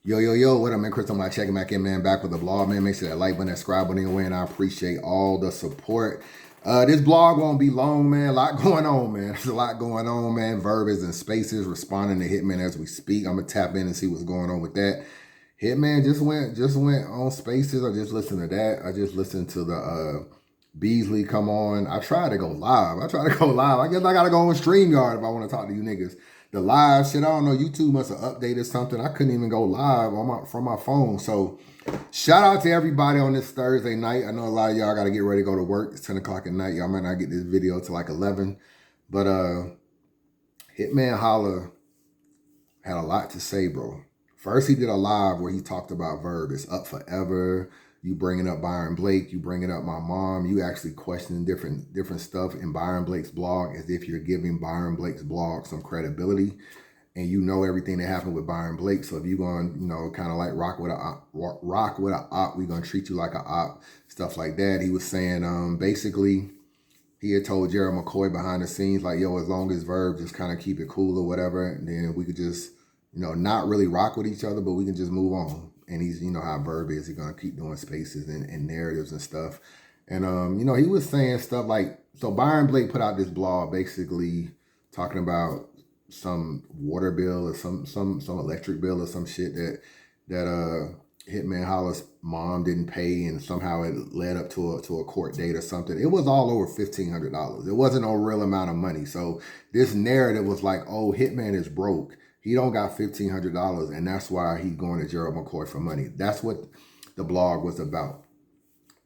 Yo, what up, man? Chris, I'm like checking back in, man. Back with the blog, man. Make sure that like button, that subscribe button, anyway, and I appreciate all the support. This blog won't be long, man. A lot going on, man. There's a lot going on, man. Verb is in spaces, responding to Hitman as we speak. I'm gonna tap in and see what's going on with that. Hitman just went on spaces. I just listened to that. I just listened to the Beasley come on. I tried to go live. I guess I gotta go on StreamYard if I want to talk to you niggas. The live shit, I don't know. YouTube must have updated something. I couldn't even go live from my phone. So shout out to everybody on this Thursday night. I know a lot of y'all got to get ready to go to work. It's 10 o'clock at night. Y'all might not get this video till like 11. But Hitman Holla had a lot to say, bro. First, he did a live where he talked about Verb. It's up forever. You bringing up Byron Blake. You bringing up my mom. You actually questioning different stuff in Byron Blake's blog as if you're giving Byron Blake's blog some credibility. And you know everything that happened with Byron Blake. So if you're going, kind of like rock with a op, we're going to treat you like a op, stuff like that. He was saying, basically, he had told Gerald McCoy behind the scenes, like, yo, as long as Verb just kind of keep it cool or whatever, and then we could just, not really rock with each other, but we can just move on. And he's, how Verb is. He's going to keep doing spaces and narratives and stuff. And, he was saying stuff like, so Byron Blake put out this blog basically talking about some water bill or some electric bill or some shit that Hitman Holla's mom didn't pay, and somehow it led up to a court date or something. It was all over $1,500. It wasn't a real amount of money. So this narrative was like, oh, Hitman is broke. He don't got $1,500, and that's why he's going to Gerald McCoy for money. That's what the blog was about.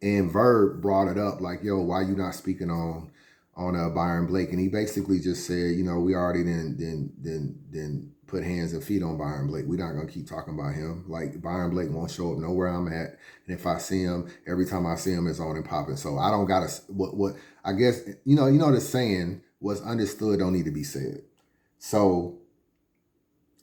And Verb brought it up like, yo, why you not speaking on Byron Blake? And he basically just said, we already then put hands and feet on Byron Blake. We're not gonna keep talking about him. Like, Byron Blake won't show up nowhere I'm at, and if I see him, every time I see him, it's on and popping. So I don't gotta what I guess the saying, what's understood don't need to be said. So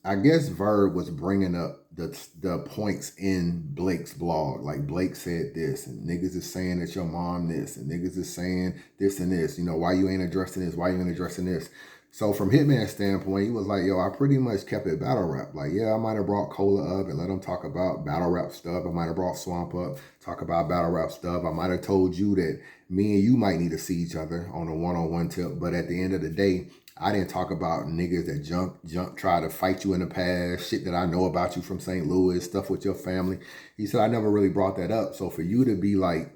I guess Verb was bringing up the points in Blake's blog. Like, Blake said this, and niggas is saying that your mom this, and niggas is saying this and this. Why you ain't addressing this? Why you ain't addressing this? So from Hitman's standpoint, he was like, yo, I pretty much kept it battle rap. Like, yeah, I might have brought Cola up and let him talk about battle rap stuff. I might have brought Swamp up, talk about battle rap stuff. I might have told you that me and you might need to see each other on a one-on-one tip. But at the end of the day, I didn't talk about niggas that try to fight you in the past, shit that I know about you from St. Louis, stuff with your family. He said, I never really brought that up. So for you to be like,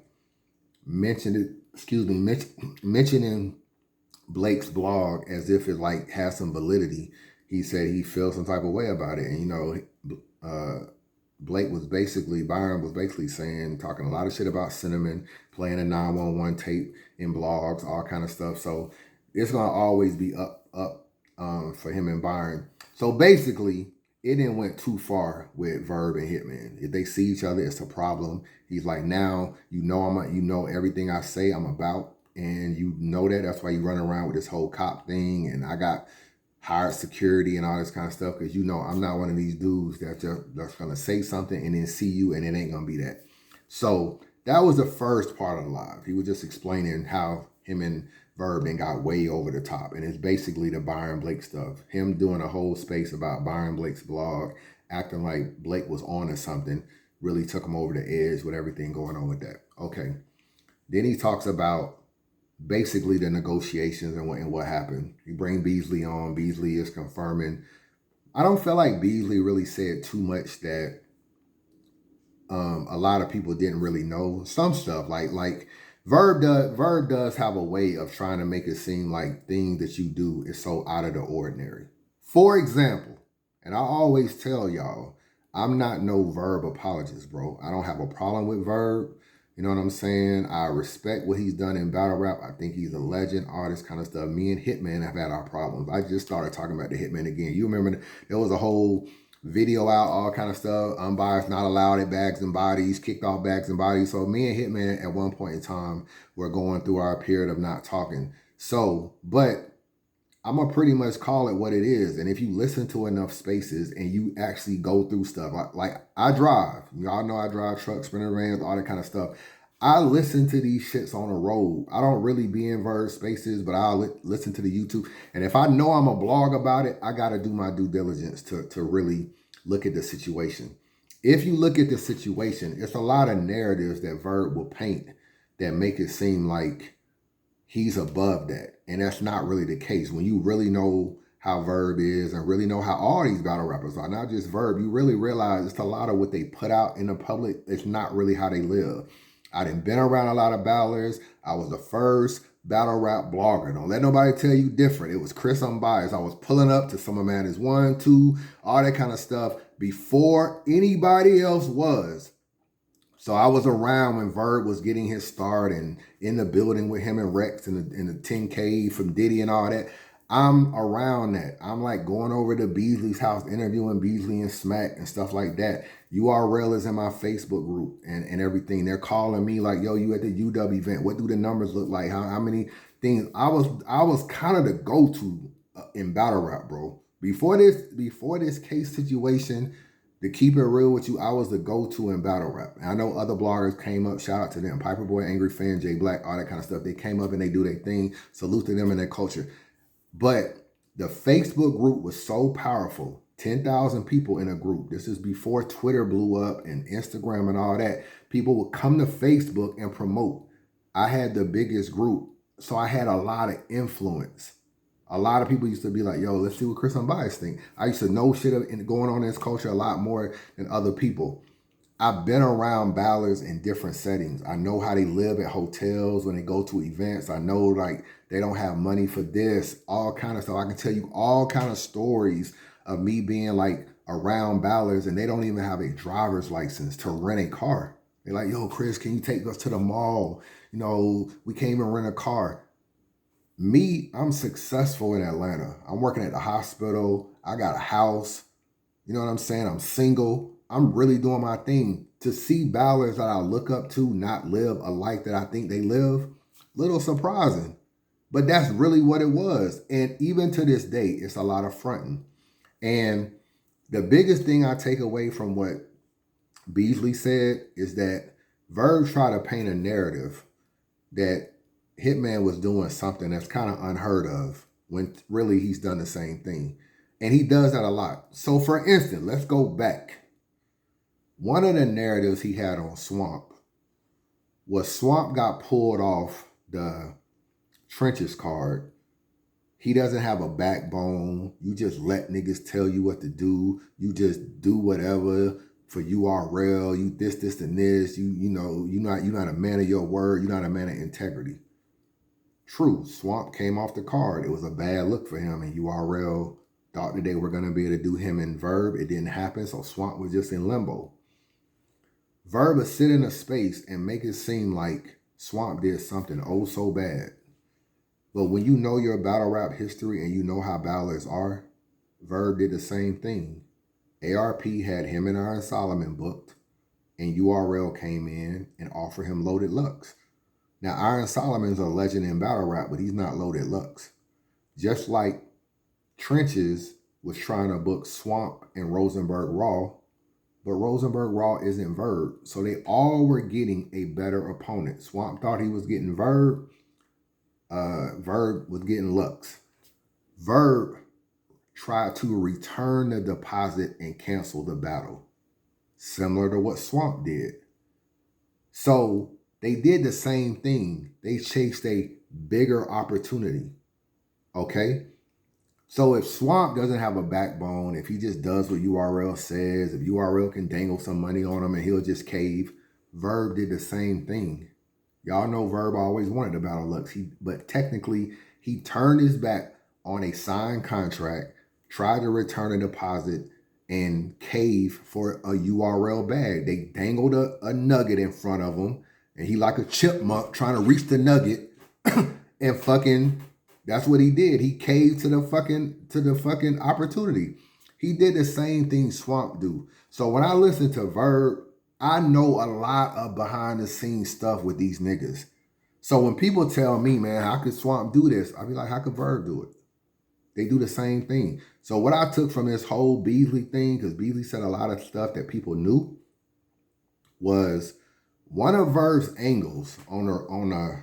mentioning Blake's blog as if it like has some validity, he said he feels some type of way about it. And, Byron was basically saying, talking a lot of shit about Cinnamon, playing a 911 tape in blogs, all kind of stuff. So it's going to always be up for him and Byron. So basically, it didn't went too far with Verb and Hitman. If they see each other, it's a problem. He's like, now, everything I say I'm about, and you know that. That's why you run around with this whole cop thing, and I got hired security and all this kind of stuff, because I'm not one of these dudes that's going to say something and then see you, and it ain't going to be that. So that was the first part of the live. He was just explaining how him and Verb and got way over the top. And it's basically the Byron Blake stuff. Him doing a whole space about Byron Blake's blog, acting like Blake was on to something, really took him over the edge with everything going on with that. Okay. Then he talks about basically the negotiations and what happened. You bring Beasley on. Beasley is confirming. I don't feel like Beasley really said too much that a lot of people didn't really know. Some stuff like Verb does have a way of trying to make it seem like things that you do is so out of the ordinary. For example, and I always tell y'all, I'm not no Verb apologist, bro. I don't have a problem with Verb. You know what I'm saying? I respect what he's done in battle rap. I think he's a legend, all this kind of stuff. Me and Hitman have had our problems. I just started talking about the Hitman again. You remember there was a whole video out, all kind of stuff. Unbiased, not allowed at Bags and Bodies, kicked off Bags and Bodies. So me and Hitman at one point in time were going through our period of not talking. So, but I'm going to pretty much call it what it is. And if you listen to enough spaces and you actually go through stuff, like I drive. Y'all know I drive trucks, sprinter vans, all that kind of stuff. I listen to these shits on the road. I don't really be in Verb spaces, but I'll listen to the YouTube. And if I know I'm a blog about it, I got to do my due diligence to really look at the situation. if you look at the situation, it's a lot of narratives that Verb will paint that make it seem like he's above that. And that's not really the case. When you really know how Verb is and really know how all these battle rappers are, not just Verb, you really realize it's a lot of what they put out in the public. It's not really how they live. I done been around a lot of battlers. I was the first battle rap blogger. Don't let nobody tell you different. It was Chris Unbiased. I was pulling up to Some of Man is 1, 2, all that kind of stuff before anybody else was. So I was around when Verb was getting his start and in the building with him and Rex in the 10K from Diddy and all that. I'm around that. I'm like going over to Beasley's house, interviewing Beasley and Smack and stuff like that. URL is in my Facebook group and everything. They're calling me like, yo, you at the UW event. What do the numbers look like? How many things? I was kind of the go-to in battle rap, bro. Before this case situation, to keep it real with you, I was the go-to in battle rap. And I know other bloggers came up, shout out to them. Piper Boy, Angry Fan, Jay Black, all that kind of stuff. They came up and they do their thing. Salute to them and their culture. But the Facebook group was so powerful. 10,000 people in a group. This is before Twitter blew up and Instagram and all that. People would come to Facebook and promote. I had the biggest group, so I had a lot of influence. A lot of people used to be like, yo, let's see what Chris Unbiased think. I used to know shit going on in this culture a lot more than other people. I've been around ballers in different settings. I know how they live at hotels when they go to events. I know like they don't have money for this, all kind of stuff. I can tell you all kind of stories of me being like around ballers and they don't even have a driver's license to rent a car. They're like, yo, Chris, can you take us to the mall? You know, we can't even rent a car. Me, I'm successful in Atlanta. I'm working at the hospital. I got a house. You know what I'm saying? I'm single. I'm really doing my thing. To see ballers that I look up to not live a life that I think they live, little surprising. But that's really what it was. And even to this day, it's a lot of fronting. And the biggest thing I take away from what Beasley said is that Verb tried to paint a narrative that Hitman was doing something that's kind of unheard of when really he's done the same thing. And he does that a lot. So for instance, let's go back. One of the narratives he had on Swamp was Swamp got pulled off the Trenches card. He doesn't have a backbone. You just let niggas tell you what to do. You just do whatever for URL. You this, and this. You're not a man of your word. You're not a man of integrity. True, Swamp came off the card. It was a bad look for him, and URL thought that they were going to be able to do him in Verb. It didn't happen, so Swamp was just in limbo. Verb would sit in a space and make it seem like Swamp did something oh so bad. But when you know your battle rap history and you know how battlers are, Verb did the same thing. ARP had him and Iron Solomon booked, and URL came in and offered him Loaded Lux. Now, Iron Solomon's a legend in battle rap, but he's not Loaded Lux. Just like Trenches was trying to book Swamp and Rosenberg Raw, but Rosenberg Raw isn't Verb. So they all were getting a better opponent. Swamp thought he was getting Verb. Verb was getting Lux. Verb tried to return the deposit and cancel the battle, similar to what Swamp did. So they did the same thing. They chased a bigger opportunity, okay? So if Swamp doesn't have a backbone, if he just does what URL says, if URL can dangle some money on him and he'll just cave, Verb did the same thing. Y'all know Verb always wanted to battle Lux, but technically he turned his back on a signed contract, tried to return a deposit, and cave for a URL bag. They dangled a nugget in front of him, and he like a chipmunk trying to reach the nugget, and fucking, that's what he did. He caved to the fucking opportunity. He did the same thing Swamp do. So when I listen to Verb, I know a lot of behind the scenes stuff with these niggas. So when people tell me, man, how could Swamp do this? I be like, how could Verb do it? They do the same thing. So what I took from this whole Beasley thing, because Beasley said a lot of stuff that people knew, was one of Verb's angles on the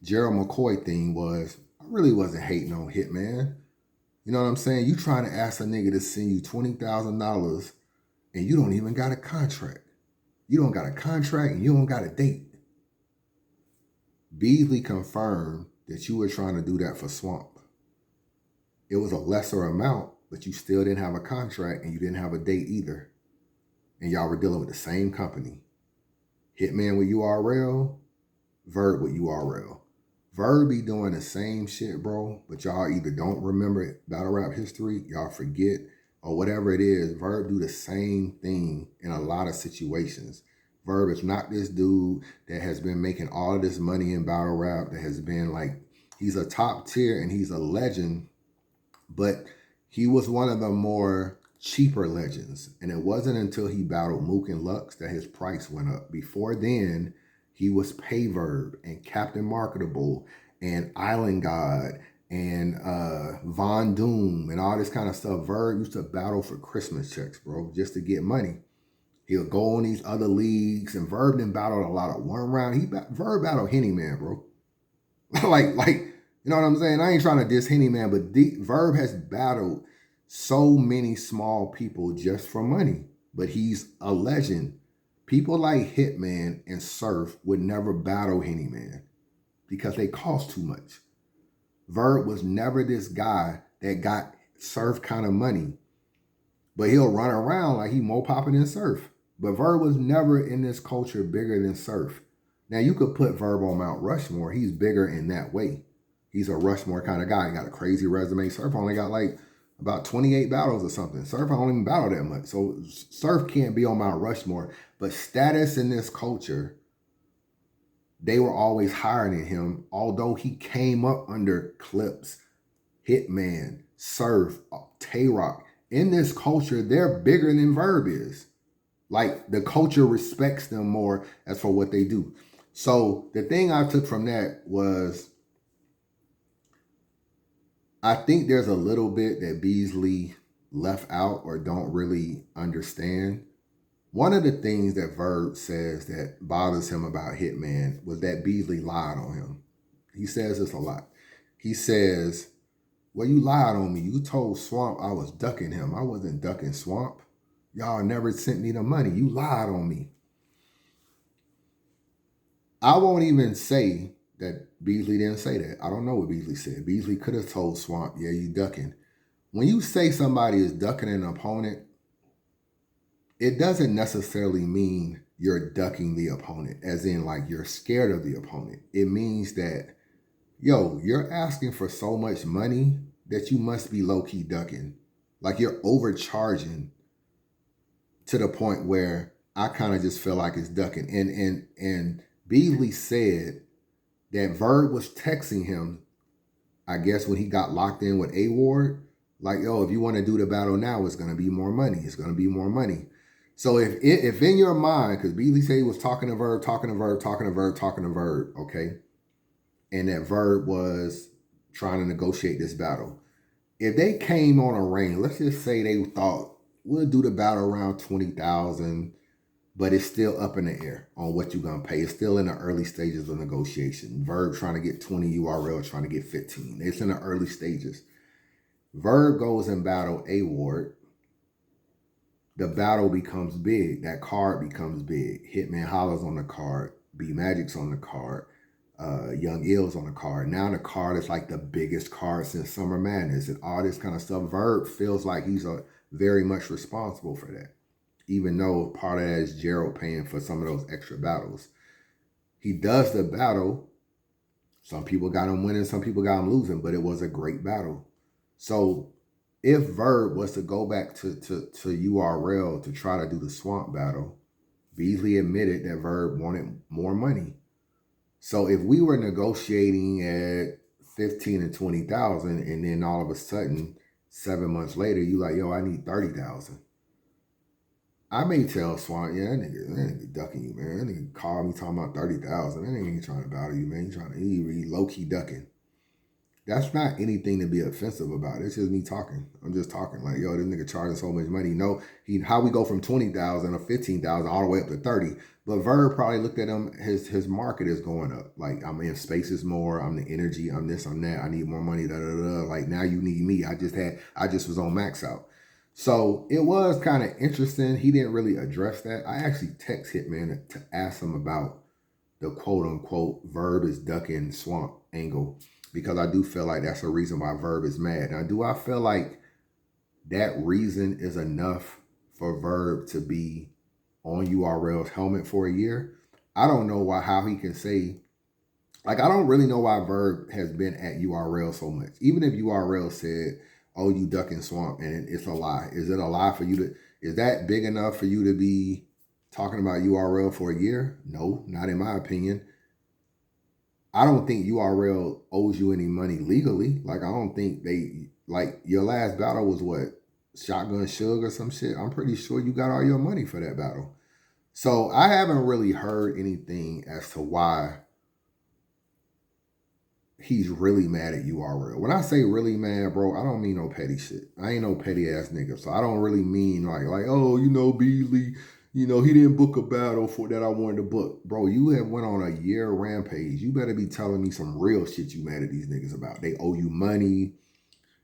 Gerald McCoy thing was, I really wasn't hating on Hitman. You know what I'm saying? You trying to ask a nigga to send you $20,000 and you don't even got a contract. You don't got a contract and you don't got a date. Beasley confirmed that you were trying to do that for Swamp. It was a lesser amount, but you still didn't have a contract and you didn't have a date either. And y'all were dealing with the same company. Hitman with URL, Verb with URL. Verb be doing the same shit, bro, but y'all either don't remember battle rap history, y'all forget, or whatever it is. Verb do the same thing in a lot of situations. Verb is not this dude that has been making all of this money in battle rap, that has been like, he's a top tier and he's a legend, but he was one of the more cheaper legends. And it wasn't until he battled Mook and Lux that his price went up. Before then, he was Pay Verb and Captain Marketable and Island God and Von Doom and all this kind of stuff. Verb used to battle for Christmas checks, bro, just to get money. He'll go on these other leagues, and Verb done battled a lot of one round. Verb battled Henny Man, bro. like, you know what I'm saying? I ain't trying to diss Henny Man, but Verb has battled so many small people just for money. But he's a legend. People like Hitman and Surf would never battle Henny Man because they cost too much. Verb was never this guy that got Surf kind of money, but he'll run around like he more popping than Surf. But Verb was never in this culture bigger than Surf. Now, you could put Verb on Mount Rushmore. He's bigger in that way. He's a Rushmore kind of guy. He got a crazy resume. Surf only got like about 28 battles or something. Surf don't even battle that much. So Surf can't be on Mount Rushmore. But status in this culture, they were always higher than him, although he came up under Clips, Hitman, Surf, Tay-Rock. In this culture, they're bigger than Verb is. Like, the culture respects them more as for what they do. So the thing I took from that was, I think there's a little bit that Beasley left out or don't really understand. One of the things that Verb says that bothers him about Hitman was that Beasley lied on him. He says this a lot. He says, well, you lied on me. You told Swamp I was ducking him. I wasn't ducking Swamp. Y'all never sent me the money. You lied on me. I won't even say that Beasley didn't say that. I don't know what Beasley said. Beasley could have told Swamp, yeah, you ducking. When you say somebody is ducking an opponent, it doesn't necessarily mean you're ducking the opponent, as in like you're scared of the opponent. It means that, yo, you're asking for so much money that you must be low-key ducking. Like, you're overcharging to the point where I kind of just feel like it's ducking. And Beasley said that Verb was texting him, I guess when he got locked in with A-Ward, like, yo, if you want to do the battle now, it's going to be more money. It's going to be more money. So if in your mind, because Beasley said he was talking to Verb, okay? And that Verb was trying to negotiate this battle. If they came on a range, let's just say they thought, we'll do the battle around 20,000, but it's still up in the air on what you're going to pay. It's still in the early stages of negotiation. Verb trying to get 20, URL trying to get 15. It's in the early stages. Verb goes and battle A-Ward. The battle becomes big. That card becomes big. Hitman Hollow's on the card. B-Magic's on the card. Young Ill's on the card. Now the card is like the biggest card since Summer Madness and all this kind of stuff. Verb feels like he's very much responsible for that, even though part of that is Gerald paying for some of those extra battles. He does the battle. Some people got him winning, some people got him losing, but it was a great battle. So if Verb was to go back to URL to try to do the Swamp battle, Beasley admitted that Verb wanted more money. So if we were negotiating at 15 and 20,000, and then all of a sudden, 7 months later, you like, yo, I need 30,000. I may tell Swamp, yeah, that nigga ducking you, man. That nigga called me talking about 30,000. That nigga ain't trying to battle you, man. He low-key ducking. That's not anything to be offensive about. It's just me talking. I'm just talking like, yo, this nigga charging so much money. No, how we go from 20,000 or 15,000 all the way up to 30. But Verb probably looked at him. His market is going up. Like, I'm in spaces more. I'm the energy. I'm this. I'm that. I need more money. Da da da. Like, now you need me. I just was on max out. So it was kind of interesting. He didn't really address that. I actually text Hitman to ask him about the quote unquote Verb is ducking swamp angle, because I do feel like that's a reason why Verb is mad. Now, do I feel like that reason is enough for Verb to be on URL's helmet for a year? I don't know how he can say, like, I don't really know why Verb has been at URL so much. Even if URL said, oh, you ducking swamp, and it's a lie. Is it a lie for you to, is that big enough for you to be talking about URL for a year? No, not in my opinion. I don't think URL owes you any money legally. Like, I don't think like, your last battle was what? Shotgun Suge or some shit? I'm pretty sure you got all your money for that battle. So I haven't really heard anything as to why he's really mad at URL. When I say really mad, bro, I don't mean no petty shit. I ain't no petty ass nigga. So I don't really mean like, oh, you know, Beasley, you know, he didn't book a battle for that I wanted to book. Bro, you have went on a year rampage. You better be telling me some real shit you mad at these niggas about. They owe you money.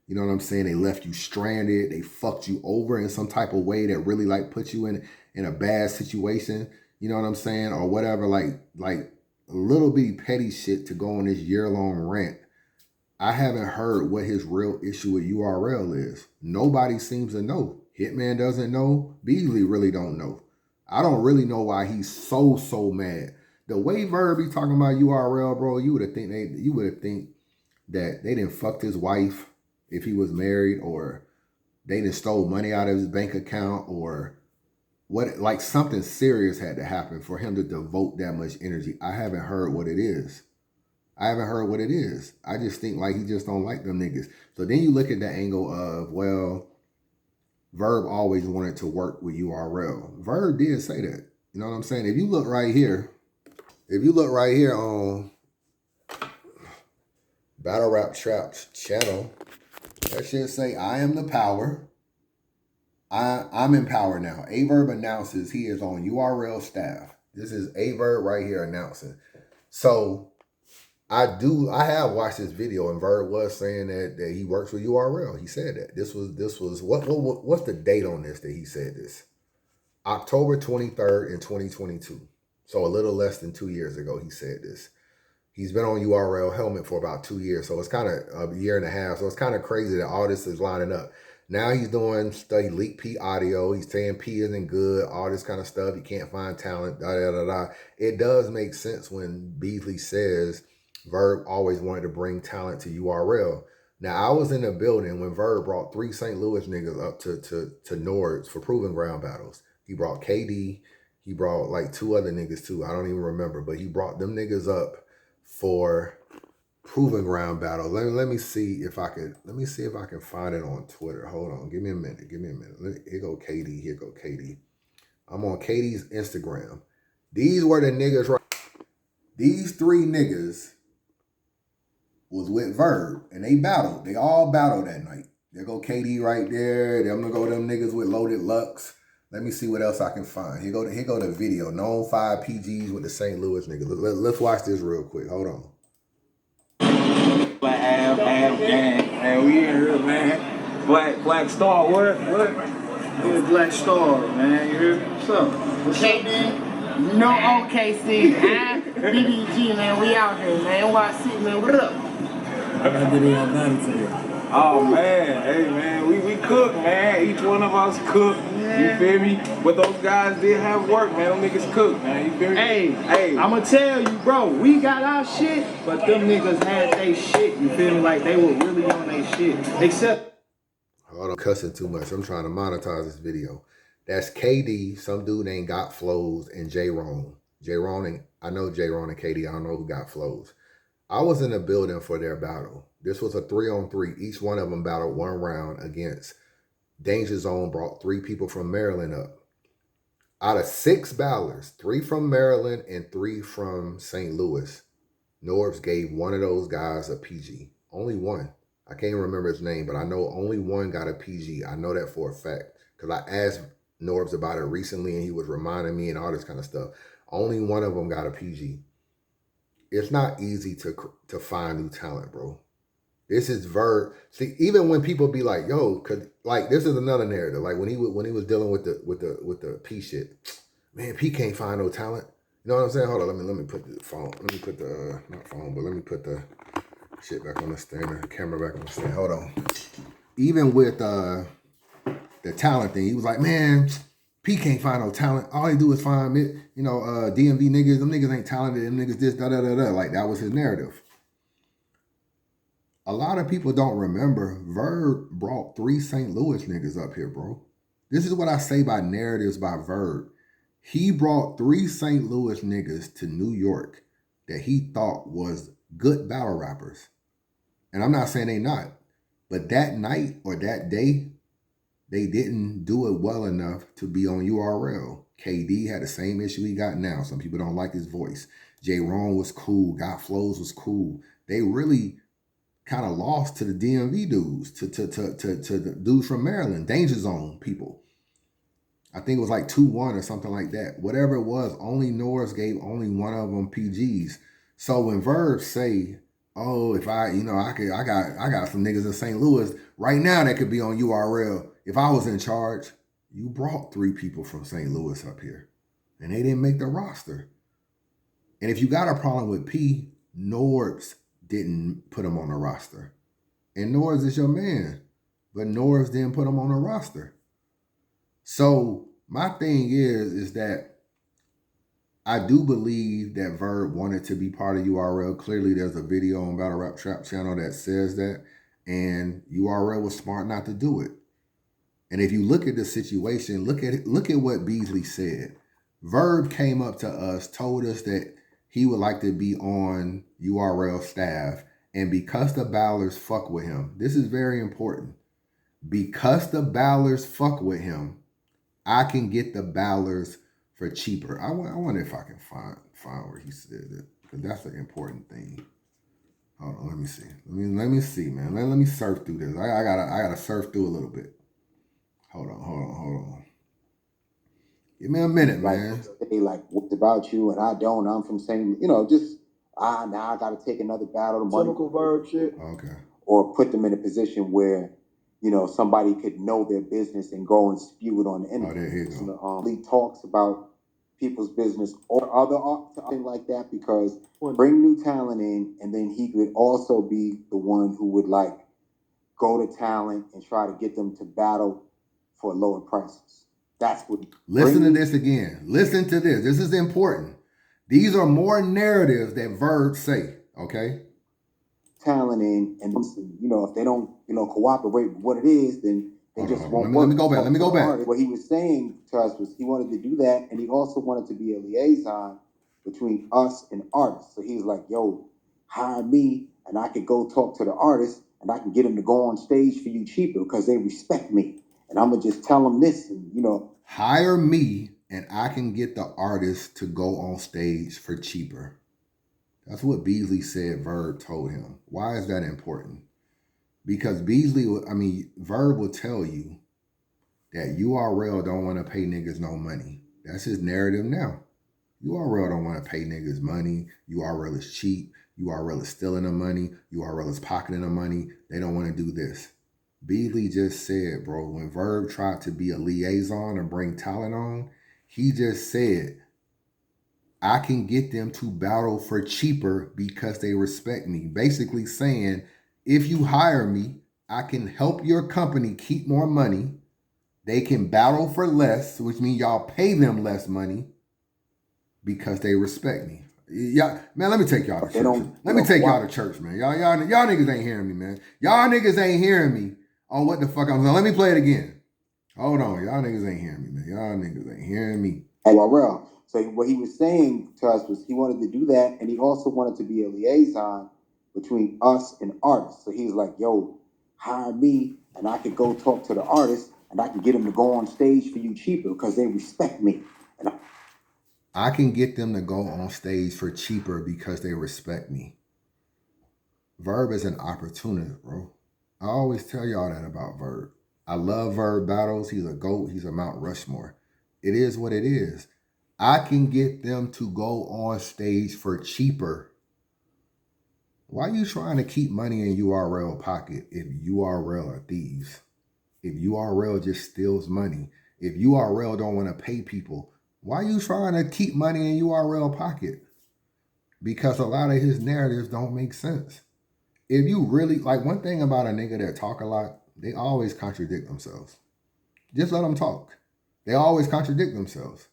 You know what I'm saying? They left you stranded. They fucked you over in some type of way that really like put you in a bad situation. You know what I'm saying? Or whatever, like a little bitty petty shit to go on this year-long rant. I haven't heard what his real issue with URL is. Nobody seems to know. Hitman doesn't know. Beasley really don't know. I don't really know why he's so mad. The way Verb be talking about URL, bro, you would have think that they didn't fucked his wife if he was married, or they didn't stole money out of his bank account, or what, like something serious had to happen for him to devote that much energy. I haven't heard what it is. I just think like he just don't like them niggas. So then you look at the angle of, well, Verb always wanted to work with URL. Verb did say that. You know what I'm saying? If you look right here on Battle Rap Trap's channel, that shit say, I am the power. I'm in power now. Verb announces he is on URL staff. This is Verb right here announcing. So I have watched this video, and Verb was saying that he works with URL. He said that. This was what's the date on this that he said this? October 23rd in 2022. So a little less than 2 years ago he said this. He's been on URL helmet for about 2 years. So it's kind of a year and a half. So it's kind of crazy that all this is lining up. Now he's doing study leak P audio. He's saying P isn't good, all this kind of stuff. He can't find talent, da da da da. It does make sense when Beasley says Verb always wanted to bring talent to URL. Now, I was in the building when Verb brought 3 St. Louis niggas up to Nords for proving ground battles. He brought KD. He brought like 2 other niggas too. I don't even remember, but he brought them niggas up for proving ground battle. Let me see if I can find it on Twitter. Hold on. Give me a minute. Here go KD. I'm on KD's Instagram. These were the niggas right. These 3 niggas was with Verb, and they battled. They all battled that night. There go KD right there. I'm gonna go them niggas with loaded Lux. Let me see what else I can find. Here go the video. Known 5 PGs with the St. Louis niggas. Let's watch this real quick. Hold on. Black gang. Man, we in here, man. Black Star, what? Yeah, Black Star, man. You hear me? What's up? What's up, man? No OKC, huh? BDG, man, we out here, man. NYC, man, what up? I did it on battle today. Oh, man. Hey, man, we cook, man. Each one of us cook. You feel me? But those guys did have work, man. Them niggas cook, man. You feel me? Hey, I'ma tell you, bro, we got our shit, but them niggas had they shit. You feel me? Like, they were really on their shit. Except... Hold on, cussing too much. I'm trying to monetize this video. That's KD, some dude named Got Flows, and J-Ron. I know J-Ron and KD. I don't know who got Flows. I was in the building for their battle. This was a 3-on-3. Each one of them battled 1 round against Danger Zone. Brought 3 people from Maryland up. Out of 6 battlers, 3 from Maryland and 3 from St. Louis, Norbs gave one of those guys a PG. Only one. I can't remember his name, but I know only one got a PG. I know that for a fact because I asked Norbs about it recently, and he was reminding me and all this kind of stuff. Only one of them got a PG. It's not easy to find new talent, bro. This is Verb. See, even when people be like, "Yo," cause like this is another narrative. Like when he was dealing with the P shit, man, P can't find no talent. You know what I'm saying? Hold on, let me put the phone. Let me put the not phone, but let me put the shit back on the stand, the camera back on the stand. Hold on. Even with the talent thing, he was like, "Man, P can't find no talent. All he do is find DMV niggas. Them niggas ain't talented. Them niggas this da da da da." Like that was his narrative. A lot of people don't remember Verb brought 3 St. Louis niggas up here, bro. This is what I say by narratives by Verb. He brought 3 St. Louis niggas to New York that he thought was good battle rappers. And I'm not saying they not, but that night or that day, they didn't do it well enough to be on URL. KD had the same issue he got now. Some people don't like his voice. J. Ron was cool. Got Flows was cool. They really kind of lost to the DMV dudes, to the dudes from Maryland, Danger Zone people. I think it was like 2-1 or something like that. Whatever it was, only Norris gave only one of them PGs. So when Verb say, "Oh, if I got some niggas in St. Louis right now that could be on URL. If I was in charge," you brought 3 people from St. Louis up here, and they didn't make the roster. And if you got a problem with P, Norbs didn't put him on the roster. And Norbs is your man, but Norbs didn't put him on the roster. So my thing is that I do believe that Verb wanted to be part of URL. Clearly, there's a video on Battle Rap Trap channel that says that, and URL was smart not to do it. And if you look at the situation, look at what Beasley said. Verb came up to us, told us that he would like to be on URL staff, and because the Ballers fuck with him, this is very important. Because the Ballers fuck with him, I can get the Ballers for cheaper. I wonder if I can find where he said it, because that's an important thing. Hold on, let me see. Let me see, man. Let me surf through this. I gotta surf through a little bit. Hold on. Give me a minute, man. They like, "What about you?" And I don't. I'm from saying, just now I got to take another battle. Typical Verb shit. Okay. Or put them in a position where, somebody could know their business and go and spew it on the internet. Oh, there you go. He talks about people's business or other thing like that, because bring new talent in, and then he could also be the one who would like go to talent and try to get them to battle for lower prices. That's what. Listen to this again. Listen to this. This is important. These are more narratives that Verb say. Okay. Talent in, and if they don't cooperate with what it is, then they just won't work. Let me go back. What he was saying to us was he wanted to do that, and he also wanted to be a liaison between us and artists. So he's like, "Yo, hire me, and I could go talk to the artists, and I can get them to go on stage for you cheaper because they respect me. And I'm gonna just tell them this, and hire me, and I can get the artist to go on stage for cheaper." That's what Beasley said Verb told him. Why is that important? Because Verb will tell you that URL don't want to pay niggas no money. That's his narrative now. URL don't want to pay niggas money. URL is cheap. URL is stealing the money. URL is pocketing the money. They don't want to do this. Beasley just said, bro, when Verb tried to be a liaison and bring talent on, he just said, "I can get them to battle for cheaper because they respect me." Basically saying, if you hire me, I can help your company keep more money. They can battle for less, which means y'all pay them less money because they respect me. Yeah, man, let me take y'all to church. Let me take y'all to church, man. Y'all niggas ain't hearing me, man. Y'all niggas ain't hearing me on what the fuck I'm saying. Let me play it again. Hold on. Y'all niggas ain't hearing me, man. Y'all niggas ain't hearing me. URL. So what he was saying to us was he wanted to do that, and he also wanted to be a liaison between us and artists. So he's like, "Yo, hire me, and I could go talk to the artists, and I can get them to go on stage for you cheaper because they respect me." And I can get them to go on stage for cheaper because they respect me. Verb is an opportunist, bro. I always tell y'all that about Verb. I love Verb battles. He's a GOAT. He's a Mount Rushmore. It is what it is. I can get them to go on stage for cheaper. Why are you trying to keep money in URL pocket if URL are thieves? If URL just steals money? If URL don't want to pay people, why are you trying to keep money in URL pocket? Because a lot of his narratives don't make sense. If you really, like, one thing about a nigga that talk a lot, they always contradict themselves. Just let them talk. They always contradict themselves.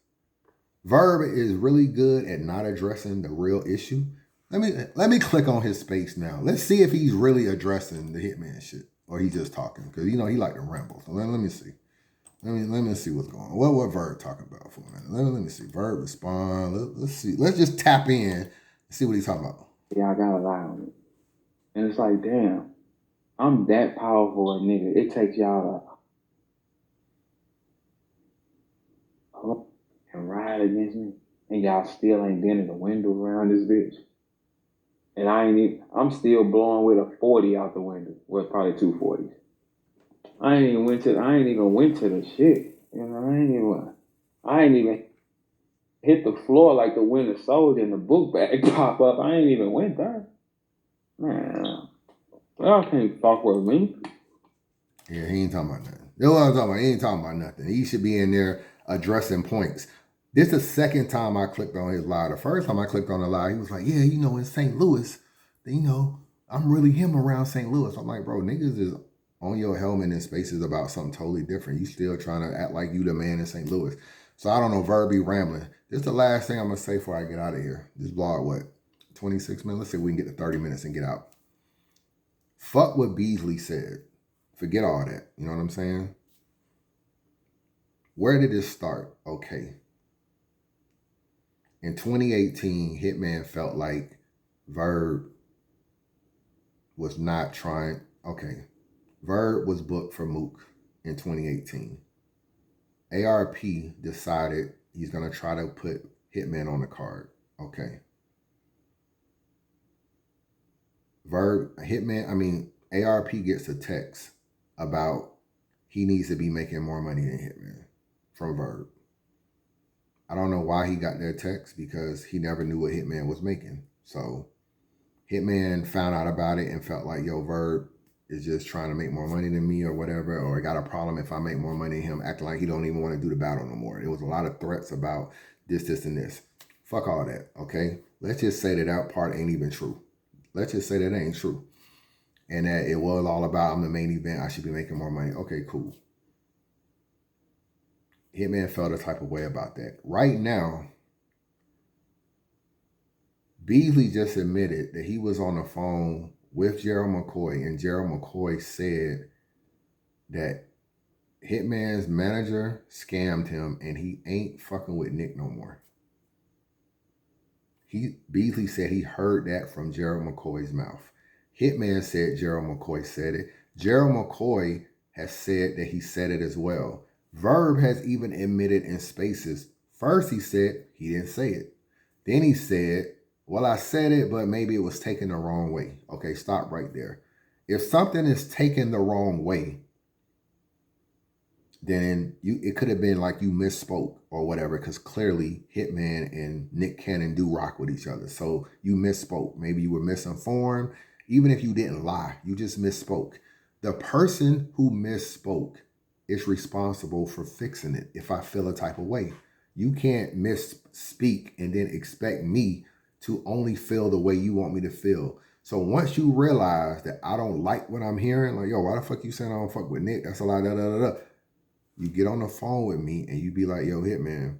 Verb is really good at not addressing the real issue. Let me click on his space now. Let's see if he's really addressing the Hitman shit, or he just talking, because you know he like to ramble. So let me see. Let me see what's going on. What Verb talking about for a minute? Let me see. Verb respond. Let's see. Let's just tap in and see what he's talking about. Y'all gotta lie on me. And it's like, damn, I'm that powerful a nigga. It takes y'all to and ride against me, and y'all still ain't been in the window around this bitch. And I'm still blowing with a 40 out the window. Well, probably 240s. I ain't even went to the shit. You know, I ain't even hit the floor like the Winter Soldier and the book bag pop up. I ain't even went there. Man, y'all can't fuck with me. Yeah, he ain't talking about nothing. That's what I'm talking about. He ain't talking about nothing. He should be in there addressing points. This is the second time I clicked on his live. The first time I clicked on the live, he was like, yeah, you know, in St. Louis, you know, I'm really him around St. Louis. I'm like, bro, niggas is on your helmet in spaces about something totally different. You still trying to act like you the man in St. Louis. So I don't know, Verb be rambling. This is the last thing I'm going to say before I get out of here. This vlog, what, 26 minutes? Let's see if we can get to 30 minutes and get out. Fuck what Beasley said. Forget all that. You know what I'm saying? Where did this start? Okay. In 2018, Hitman felt like Verb was not trying. Okay. Verb was booked for Mook in 2018. ARP decided he's going to try to put Hitman on the card. Okay. ARP gets a text about he needs to be making more money than Hitman from Verb. I don't know why he got that text, because he never knew what Hitman was making. So Hitman found out about it and felt like, yo, Verb is just trying to make more money than me or whatever, or got a problem if I make more money than him, acting like he don't even want to do the battle no more. There was a lot of threats about this, and this. Fuck all that, okay? Let's just say that part ain't even true. Let's just say that ain't true. And that it was all about, I'm the main event, I should be making more money. Okay, cool. Hitman felt a type of way about that. Right now, Beasley just admitted that he was on the phone with Gerald McCoy, and Gerald McCoy said that Hitman's manager scammed him and he ain't fucking with Nick no more. Beasley said he heard that from Gerald McCoy's mouth. Hitman said Gerald McCoy said it. Gerald McCoy has said that he said it as well. Verb has even admitted in spaces. First he said he didn't say it. Then he said, well, I said it, but maybe it was taken the wrong way. Okay, stop right there. If something is taken the wrong way, then it could have been like you misspoke or whatever, because clearly Hitman and Nick Cannon do rock with each other. So you misspoke. Maybe you were misinformed. Even if you didn't lie, you just misspoke. The person who misspoke is responsible for fixing it if I feel a type of way. You can't misspeak and then expect me to only feel the way you want me to feel. So once you realize that I don't like what I'm hearing, like, yo, why the fuck you saying I don't fuck with Nick? That's a lot, da da da da. You get on the phone with me and you be like, yo, Hitman,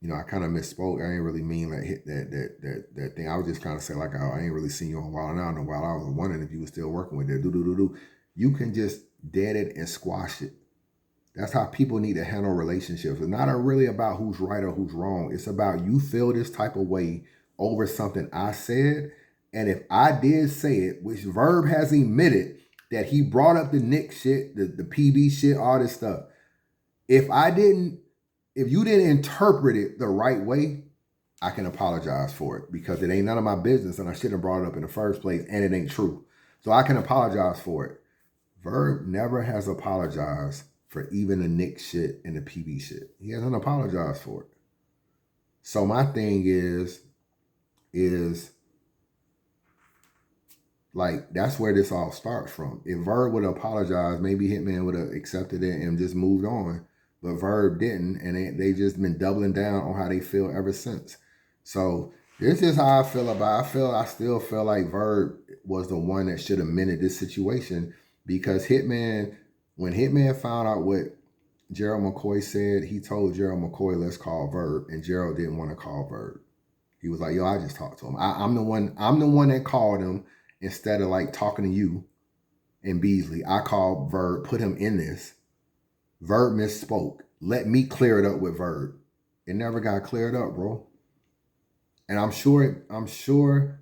you know, I kind of misspoke. I ain't really mean like that thing. I was just trying to say like, I ain't really seen you in a while now. In a while, I was wondering if you were still working with that. You can just dead it and squash it. That's how people need to handle relationships. It's not really about who's right or who's wrong. It's about you feel this type of way over something I said. And if I did say it, which Verb has admitted that he brought up the Nick shit, the PB shit, all this stuff. If you didn't interpret it the right way, I can apologize for it because it ain't none of my business and I shouldn't have brought it up in the first place and it ain't true. So I can apologize for it. Verb never has apologized for even the Nick shit and the PB shit. He hasn't apologized for it. So my thing is like, that's where this all starts from. If Verb would have apologized, maybe Hitman would have accepted it and just moved on. But Verb didn't, and they just been doubling down on how they feel ever since. So this is how I feel about it. I still feel like Verb was the one that should have mended this situation because Hitman, when Hitman found out what Gerald McCoy said, he told Gerald McCoy, let's call Verb, and Gerald didn't want to call Verb. He was like, yo, I just talked to him. I'm the one that called him instead of like talking to you and Beasley. I called Verb, put him in this. Verb misspoke. Let me clear it up with Verb. It never got cleared up, bro. And I'm sure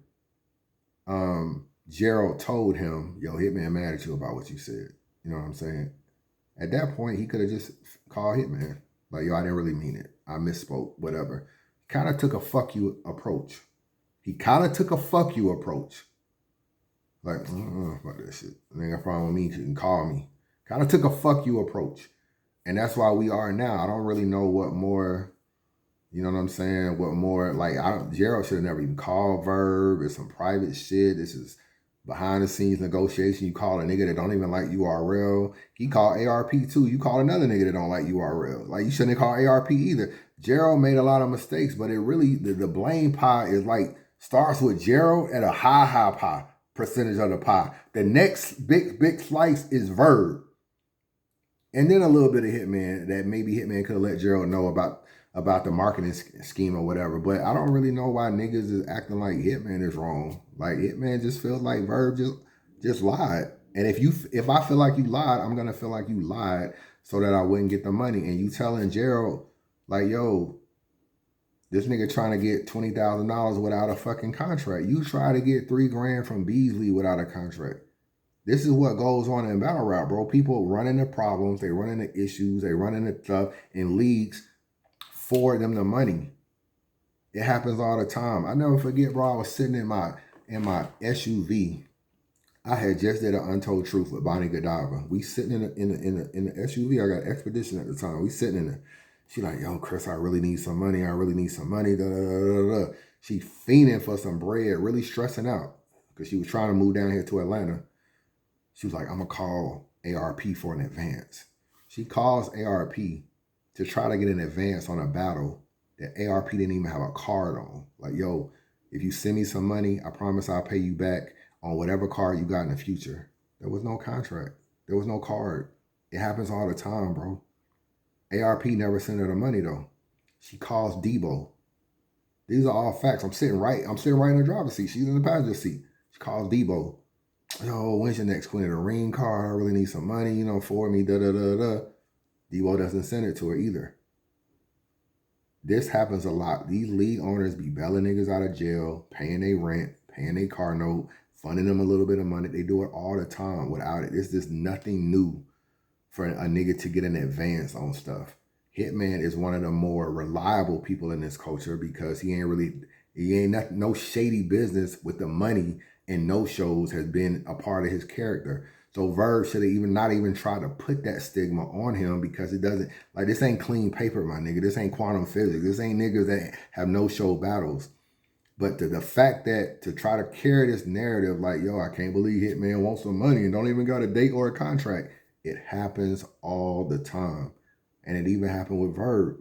Gerald told him, yo, Hitman mad at you about what you said. You know what I'm saying? At that point, he could have just called Hitman. Like, yo, I didn't really mean it. I misspoke, whatever. Kind of took a fuck you approach. Like, fuck that shit. Nigga, problem with me, you can call me. Kind of took a fuck you approach. And that's why we are now. I don't really know what more, you know what I'm saying? What more, like, Gerald should have never even called Verb. It's some private shit. This is behind the scenes negotiation. You call a nigga that don't even like URL. He called ARP too. You call another nigga that don't like URL. Like, you shouldn't call ARP either. Gerald made a lot of mistakes, but it really, the blame pie is like, starts with Gerald at a high pie percentage of the pie. The next big slice is Verb. And then a little bit of Hitman that maybe Hitman could have let Gerald know about the marketing scheme or whatever. But I don't really know why niggas is acting like Hitman is wrong. Like, Hitman just feels like Verb just lied. And if I feel like you lied, I'm gonna feel like you lied so that I wouldn't get the money. And you telling Gerald, like, yo, this nigga trying to get $20,000 without a fucking contract. You try to get $3 grand from Beasley without a contract. This is what goes on in battle rap, bro. People run into problems, they run into issues, they run into stuff in leagues for them the money. It happens all the time. I never forget, bro. I was sitting in my SUV. I had just did an Untold Truth with Bonnie Godiva. We sitting in the SUV. I got Expedition at the time. We sitting in it. She like, yo, Chris, I really need some money. Da, da, da, da. She fiending for some bread, really stressing out because she was trying to move down here to Atlanta. She was like, I'm going to call ARP for an advance. She calls ARP to try to get an advance on a battle that ARP didn't even have a card on. Like, yo, if you send me some money, I promise I'll pay you back on whatever card you got in the future. There was no contract. There was no card. It happens all the time, bro. ARP never sent her the money, though. She calls Debo. These are all facts. I'm sitting right in the driver's seat. She's in the passenger seat. She calls Debo. Yo, when's your next Queen of the Ring card? I really need some money, for me, da-da-da-da. Debo doesn't send it to her either. This happens a lot. These league owners be bailing niggas out of jail, paying their rent, paying their car note, funding them a little bit of money. They do it all the time without it. It's just nothing new for a nigga to get an advance on stuff. Hitman is one of the more reliable people in this culture because he ain't no shady business with the money, and no shows has been a part of his character. So Verb should have not even tried to put that stigma on him because it doesn't, like, this ain't clean paper, my nigga. This ain't quantum physics. This ain't niggas that have no show battles. But the fact that to try to carry this narrative like, yo, I can't believe Hitman wants some money and don't even got a date or a contract. It happens all the time. And it even happened with Verb.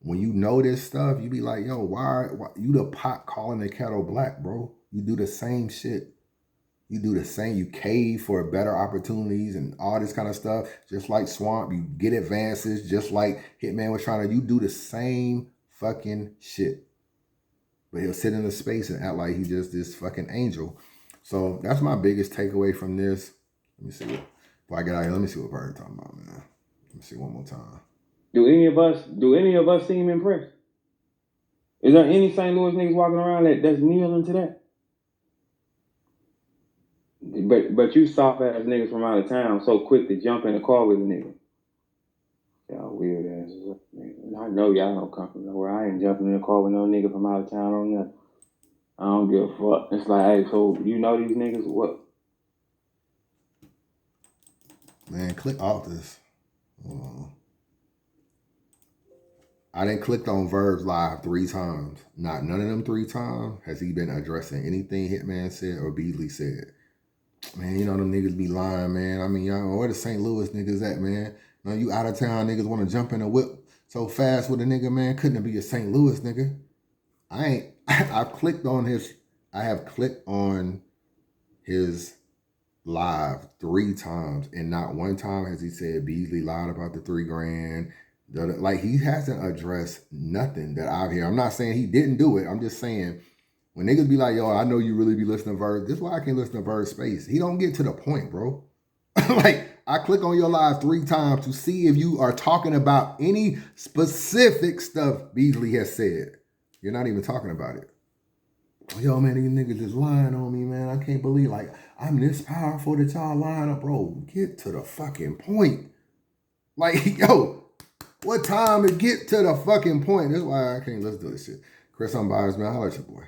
When you know this stuff, you be like, yo, why you the pot calling the kettle black, bro? You do the same shit. You do the same. You cave for better opportunities and all this kind of stuff. Just like Swamp, you get advances. Just like Hitman was trying to, you do the same fucking shit. But he'll sit in the space and act like he's just this fucking angel. So that's my biggest takeaway from this. Let me see what, before I get out here, let me see what Bird talking about, man. Let me see one more time. Do any of us seem impressed? Is there any St. Louis niggas walking around that's kneeling to that? But you soft ass niggas from out of town so quick to jump in the car with a nigga. Y'all weird asses. Man. I know y'all don't come from nowhere. I ain't jumping in the car with no nigga from out of town on nothing. I don't give a fuck. It's like, hey, so you know these niggas? What? Man, click off this. Hold on. I didn't click on Verb's live 3 times. Not none of them 3 times has he been addressing anything Hitman said or Beasley said. Man, you know them niggas be lying, man. I mean, y'all, where the St. Louis niggas at, man? You know, you out of town niggas want to jump in a whip so fast with a nigga, man. Couldn't it be a St. Louis nigga? I've clicked on his, I have clicked on his live 3 times, and not one time has he said Beasley lied about the $3 grand. Like, he hasn't addressed nothing that I've heard. I'm not saying he didn't do it. I'm just saying, when niggas be like, yo, I know you really be listening to Verb. This is why I can't listen to Verb's space. He don't get to the point, bro. Like, I click on your live 3 times to see if you are talking about any specific stuff Beasley has said. You're not even talking about it. Yo, man, these niggas just lying on me, man. I can't believe, like, I'm this powerful that y'all lying up. Bro, get to the fucking point. Like, yo, what time to get to the fucking point? That's why I can't listen to this shit. Chris, I'm biased, man. Holla at your boy.